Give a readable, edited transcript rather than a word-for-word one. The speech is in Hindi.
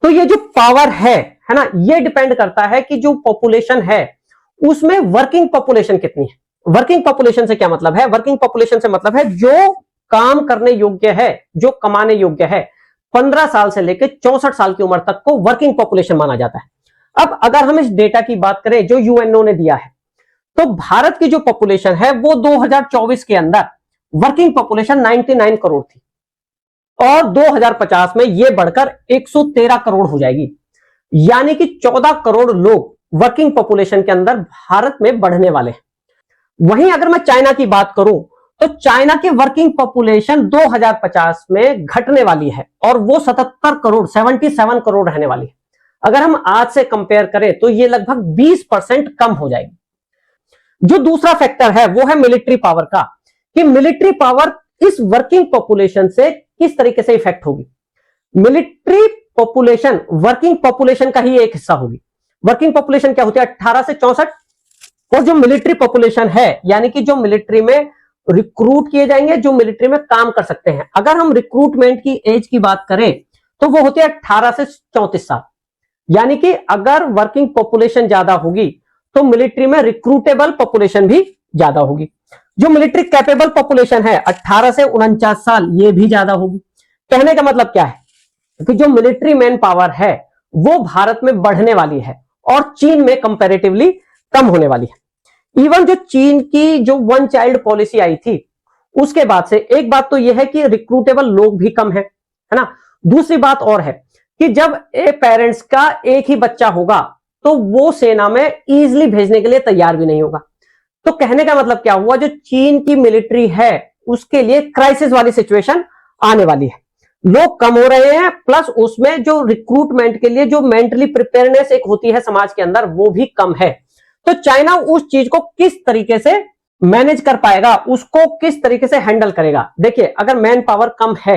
तो ये जो पावर है ना, ये डिपेंड करता है कि जो पॉपुलेशन है उसमें वर्किंग पॉपुलेशन कितनी है। वर्किंग पॉपुलेशन से क्या मतलब है? वर्किंग पॉपुलेशन से मतलब है जो काम करने योग्य है, जो कमाने योग्य है, 15 साल से लेकर 64 साल की उम्र तक को वर्किंग पॉपुलेशन माना जाता है। अब अगर हम इस डेटा की बात करें जो यूएनओ ने दिया है, तो भारत की जो पॉपुलेशन है वो 2024 के अंदर वर्किंग पॉपुलेशन 99 करोड़ थी और 2050 में यह बढ़कर 113 करोड़ हो जाएगी। यानी कि 14 करोड़ लोग वर्किंग पॉपुलेशन के अंदर भारत में बढ़ने वाले हैं। वहीं अगर मैं चाइना की बात करूं तो चाइना की वर्किंग पॉपुलेशन 2050 में घटने वाली है और वो 77 करोड़ रहने वाली है। अगर हम आज से कंपेयर करें तो ये लगभग 20% कम हो जाएगी। जो दूसरा फैक्टर है वो है मिलिट्री पावर का, कि मिलिट्री पावर इस वर्किंग पॉपुलेशन से किस तरीके से इफेक्ट होगी। मिलिट्री पॉपुलेशन वर्किंग पॉपुलेशन का ही एक हिस्सा होगी। वर्किंग पॉपुलेशन क्या होती है? 18 से 64। और जो मिलिट्री पॉपुलेशन है यानी कि जो मिलिट्री में रिक्रूट किए जाएंगे, जो मिलिट्री में काम कर सकते हैं। अगर हम रिक्रूटमेंट की एज की बात करें तो वो होती है 18 से 34 साल। यानी कि अगर वर्किंग पॉपुलेशन ज्यादा होगी तो मिलिट्री में रिक्रूटेबल पॉपुलेशन भी ज्यादा होगी। जो मिलिट्री कैपेबल पॉपुलेशन है 18 से 49 साल, ये भी ज्यादा होगी। कहने का मतलब क्या है कि जो मिलिट्री मैन पावर है वो भारत में बढ़ने वाली है और चीन में कंपैरेटिवली कम होने वाली है। इवन जो चीन की जो वन चाइल्ड पॉलिसी आई थी उसके बाद से एक बात तो यह है कि रिक्रूटेबल लोग भी कम है ना। दूसरी बात और है कि जब पेरेंट्स का एक ही बच्चा होगा तो वो सेना में इजीली भेजने के लिए तैयार भी नहीं होगा। तो कहने का मतलब क्या हुआ, जो चीन की मिलिट्री है उसके लिए क्राइसिस वाली सिचुएशन आने वाली है। लोग कम हो रहे हैं, प्लस उसमें जो रिक्रूटमेंट के लिए जो मेंटली प्रिपेयरनेस एक होती है समाज के अंदर वो भी कम है। तो चाइना उस चीज को किस तरीके से मैनेज कर पाएगा, उसको किस तरीके से हैंडल करेगा। देखिए, अगर मैन पावर कम है